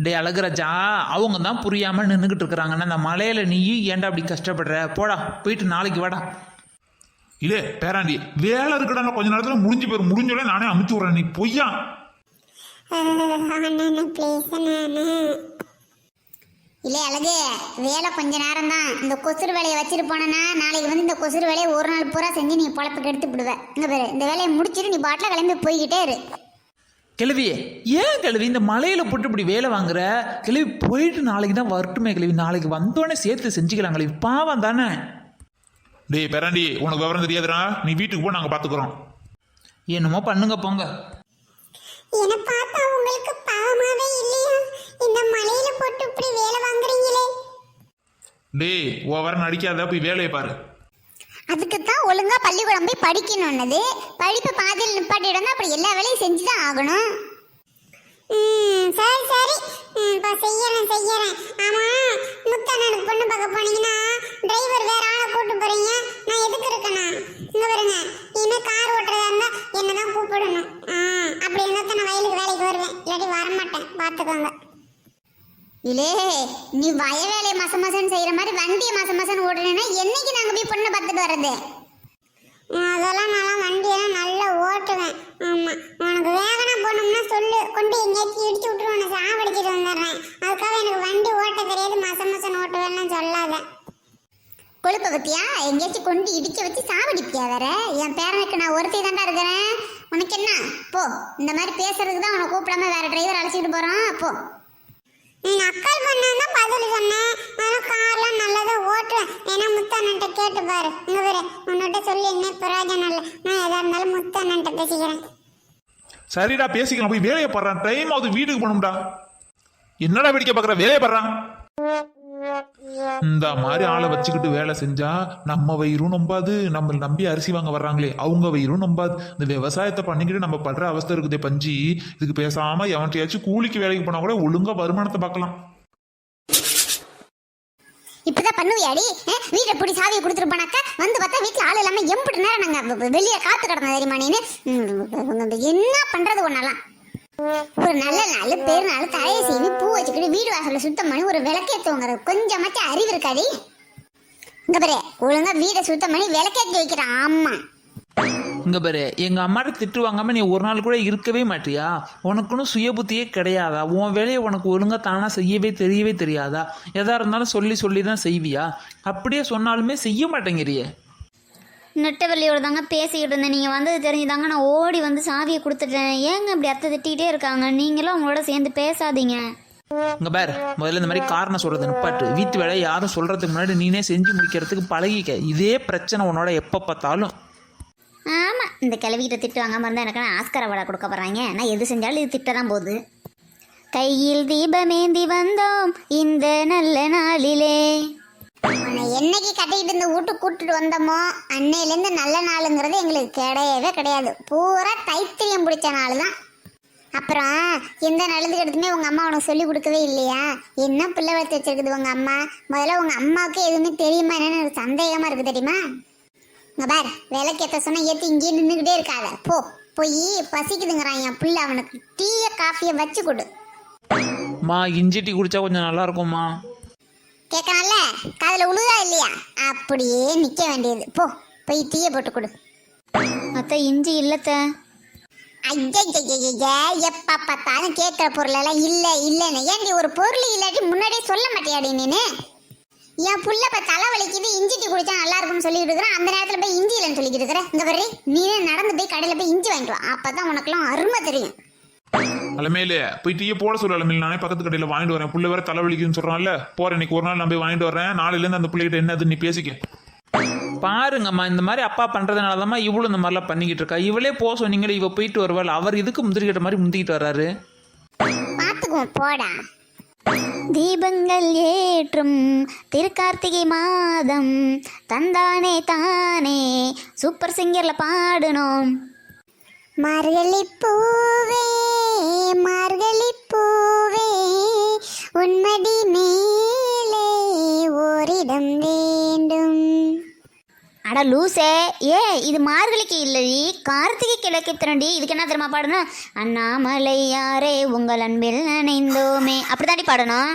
டே அழகுராஜா, அவங்க தான் புரியாமல் நின்றுக்கிட்டு இருக்கிறாங்கன்னா அந்த மலையில நீயும் ஏன்டா அப்படி கஷ்டப்படுற? போடா, போயிட்டு நாளைக்கு வாடா. இல்லே பேராண்டி, வேலை இருக்கடா, கொஞ்ச நேரத்தில் முடிஞ்சு போயிரு. முடிஞ்சோடனே நானே அமுச்சு விட்றேன். நீ பொய்யா? இல்லை அழகு, வேலை கொஞ்ச நேரம் தான். இந்த கொசுறு வேலையை வச்சுட்டு போனேன்னா நாளைக்கு வந்து இந்த கொசுறு வேலையை ஒரு நாள் பூரா செஞ்சு நீ பொழப்புக்கு எடுத்து விடுவேன். இங்கே பேரு, இந்த வேலையை முடிச்சுட்டு நீ பாட்டில் கிளம்பி போய்கிட்டே இரு. கிழவியே, ஏன் கிழவி இந்த மலையில போட்டு இப்படி வேலை வாங்குற? கிழவி போயிட்டு நாளைக்கு தான் வரட்டுமே கிழவி. நாளைக்கு வந்தோடனே சேர்த்து செஞ்சுக்கலாம் கிழவி, பாவம் தானே. டே பேராண்டி, உனக்கு விவரம் தெரியாதுடா. நீ வீட்டுக்கு போ, நாங்கள் பார்த்துக்குறோம். என்னமோ பண்ணுங்க போங்க. என்ன பார்த்தா உங்களுக்கு பாவமாவே இல்லையா? இந்த மலையில போட்டு இப்படி வேலை வாங்குறீங்களே. டே ஓவர நடிக்காத, போய் வேலையை பாரு. அதுக்கு தான் ஒழுங்கா பள்ளிக்கூடம் போய் படிக்கணும்னது. படிப்பை பாதியில் நிப்பாட்டிட்டு அப்படி எல்லா வேலையும் செஞ்சு தான் ஆகணும். சரி சரி, இப்போ செய்யறேன். ஆமா, முத்தண்ணனுக்கு பொண்ணு பார்க்க போனீங்கன்னா டிரைவர் வேற ஆளை கூட்டு போறீங்க. நான் எதுக்கு இருக்கேனா? இங்க பாருங்க, இனிமே கார் ஓட்டுறதா இருந்தா என்னதான் கூப்பிடணும். அப்படி இருந்தா நான் வயலுக்கு வேலைக்கு வருவேன், இல்லாட்டி வரமாட்டேன், பார்த்துக்கோங்க. இல்லே, நீ வய வேலையை மாசம் செய்யற மாதிரி வண்டியை மாசம் ஓடுனா என்னைக்கு நாங்க போய் பொண்ணை பார்த்துட்டு வர்றது? அதெல்லாம் நான் வண்டியெல்லாம் நல்லா ஓட்டுவேன். ஆமா, உனக்கு வேகனா போகணும்னா சொல்லு, கொண்டு எங்கேயாச்சும் இடிச்சு விட்டுரு, உனக்கு சாவடிச்சிட்டு வந்துடுறேன். அதுக்காக எனக்கு வண்டி ஓட்ட தெரியாது, மாசம் ஓட்டுவேன்னு சொல்லாத. கொழுப்ப பத்தியா? எங்கேயாச்சும் கொண்டு இடிக்க வச்சு சாவடிப்பியா? வேற என் பேரனுக்கு நான் ஒருத்தி தாண்டா இருக்கிறேன். உனக்கு என்ன? போ, இந்த மாதிரி பேசுறதுக்கு தான் உனக்கு கூப்பிடாம வேற டிரைவர் அழைச்சிட்டு போறான். போ. நீங்க அக்கால் பண்ணா பதில் சொன்னேன். நான் கார்லாம் நல்லதா ஓட்டுவேன். ஏன்னா முத்தண்ணன்ட்ட கேட்டு பாரு. இங்க வேற உன்னிட்ட சொல்லி என்ன பிரயோஜனம் இல்லை. நான் எதா இருந்தாலும் முத்தண்ணன்ட்ட பேசிக்கிறேன். சரிடா, பேசிக்கலாம். போய் வேலையை பாடுறான். டைம் ஆகுது, வீட்டுக்கு போகணும்டா. என்னடா வேடிக்கை பார்க்குற? வேலையை பாடுறான். இந்த மாதிரி ஆளை வச்சுக்கிட்டு வேலை செஞ்சா நம்ம வயிறும் நம்பாது, நம்ம நம்பி அரிசி வாங்க வர்றாங்களே அவங்க வயிறும் நம்பாது. இந்த விவசாயத்தை பண்ணிக்கிட்டு நம்ம படுற அவஸ்தை இருக்குதே பஞ்சி. இதுக்கு பேசாம எவன்ட்டையாச்சும் கூலிக்கு வேலைக்கு போனா கூட ஒழுங்கா வருமானத்தை பார்க்கலாம். இப்பதான் பண்ணுவியாடி? வீட்டை பிடி சாவியை கொடுத்துட்டு போனாக்கா வந்து பார்த்தா வீட்டுல ஆள் இல்லாம எம்பிட்டு நேரம் நாங்க வெளியே காத்து கிடந்த தெரியுமா நீனு? என்ன பண்றது ஒன்னெல்லாம்? ஒரு நல்ல நாள் பெருநாள் தலையை செய்வி பூ வச்சுக்கிட்டு வீடு வாசல சுத்தம் பண்ணி ஒரு விளக்கேற்றுவாங்க. கொஞ்சமாச்சும் அறிவு இருக்காடி? இங்க பாரு, ஒழுங்கா வீடை சுத்தம் பண்ணி விளக்கேற்றி வைக்கிறான். ஆமா, இங்க பாரு, எங்க அம்மாட்ட திட்டு வாங்காம நீ ஒரு நாள் கூட இருக்கவே மாட்டியா? உனக்குன்னு சுய புத்தியே கிடையாதா? உன் வேலையை உனக்கு ஒழுங்கா தானா செய்யவே தெரியவே தெரியாதா? எதா இருந்தாலும் சொல்லி தான் செய்வியா? அப்படியே சொன்னாலுமே செய்ய மாட்டேங்கிறியே. நெட்டவெளியோட தாங்க பேசிக்கிட்டு இருந்தேன். நீங்கள் வந்தது தெரிஞ்சுதாங்க நான் ஓடி வந்து சாவியை கொடுத்துட்டேன். ஏங்க இப்படி அத்தை திட்டிகிட்டே இருக்காங்க? நீங்களும் அவங்களோட சேர்ந்து பேசாதீங்க. இங்க பாரு, முதல்ல இந்த மாதிரி காரணம் சொல்றது நிப்பாட்டு. வீட்டு வேலையை யாரும் சொல்றதுக்கு முன்னாடி நீனே செஞ்சு முடிக்கிறதுக்கு பழகிக்க. இதே பிரச்சனை உன்னோட எப்போ பார்த்தாலும். ஆமாம், இந்த கிளவிக்கிட்ட திட்டு வாங்காமல் இருந்தால் எனக்கு ஆஸ்கர் அவார்டை கொடுக்க போகிறாங்க. நான் எது செஞ்சாலும் இது திட்ட தான் போகுது. கையில் தீபமேந்தி வந்தோம் இந்த நல்ல நாளிலே. என்னைக்கு கட்டிக்கிட்டு இந்த வீட்டுக்கு கூட்டிட்டு வந்தோமோ அன்னையிலேருந்து நல்ல நாளுங்கிறது எங்களுக்கு கிடையவே கிடையாது. பூரா தைத்திரியம் பிடிச்ச நாள் தான். அப்புறம் எந்த நல்லதுக்கு எடுத்துமே உங்கள் அம்மா உனக்கு சொல்லி கொடுக்கவே இல்லையா? என்ன பிள்ளை வளர்த்து வச்சிருக்குது உங்கள் அம்மா? முதல்ல உங்கள் அம்மாவுக்கு எதுவுமே தெரியுமா என்னன்னு எனக்கு சந்தேகமாக இருக்குது தெரியுமா? இங்கே பார், விளக்கேற்ற சொன்னால் ஏற்றி இங்கேயே நின்றுக்கிட்டே இருக்காத. போய் பசிக்குதுங்கிறான் என் பிள்ளை. அவனுக்கு டீயை காஃபியை வச்சு கொடு. மா, இஞ்சி டீ குடிச்சா கொஞ்சம் நல்லா இருக்கும்மா. கேட்கறான்ல, காதுல உழுதா இல்லையா? அப்படியே நிக்க வேண்டியது. போய் டீயை போட்டு கொடு. அத்தை, இஞ்சி இல்லத்த. ஐயா, எப்ப பார்த்தாலும் கேட்கிற பொருள் எல்லாம் இல்லைன்னு ஏன்டி ஒரு பொருள் இல்லாட்டி முன்னாடியே சொல்ல மாட்டியாடி நீனு? என் புள்ள இப்ப தலை வலிக்குது, இஞ்சி டீ குடிச்சா நல்லா இருக்கும்னு சொல்லிட்டு இருக்கிறேன். அந்த நேரத்துல போய் இஞ்சி இல்லைன்னு சொல்லிக்கிட்டு இருக்கிற. இங்க வர்றி, நீ நடந்து போய் கடையில போய் இஞ்சி வாங்கிட்டு வா. அப்பதான் உனக்குலாம் அருமை தெரியும். அலமேல போய் டீயை போட சொல்ல. அலமேல நானே பக்கத்து கடையில் வாங்கிட்டு வரேன். புள்ள வேற தலைவலிக்குன்னு சொல்றான்ல, போறேன். இன்னைக்கு ஒரு நாள் நான் போய் வாங்கிட்டு வரேன். நாளையிலேருந்து அந்த பிள்ளைகிட்ட என்ன அது நீ பேசிக்க. பாருங்கம்மா, இந்த மாதிரி அப்பா பண்றதுனாலதாம்மா இவ்வளவு இந்த மாதிரிலாம் பண்ணிக்கிட்டு இருக்கா. இவளே போக சொன்னீங்களே, இவ போயிட்டு வருவாள். அவர் இதுக்கு முந்திரிக்கிட்ட மாதிரி முந்திக்கிட்டு வர்றாரு. பாத்துக்குவோம், போடா. தீபங்கள் ஏற்றும் திருக்கார்த்திகை மாதம் தந்தானே தானே சூப்பர் சிங்கர்ல பாடணும். மார்கழி பூவே மார்கழி பூவே உன்மடி மேலே ஓரிடம் வேண்டும். அட லூசே, ஏ இது மார்கழிக்கு இல்லடி, கார்த்திகை கிழக்கு திரண்டி. இதுக்கு என்ன தெரியுமா பாடணும்? அண்ணாமலை யாரே உங்கள் அன்பில் நினைந்தோமே, அப்படித்தாண்டி பாடணும்.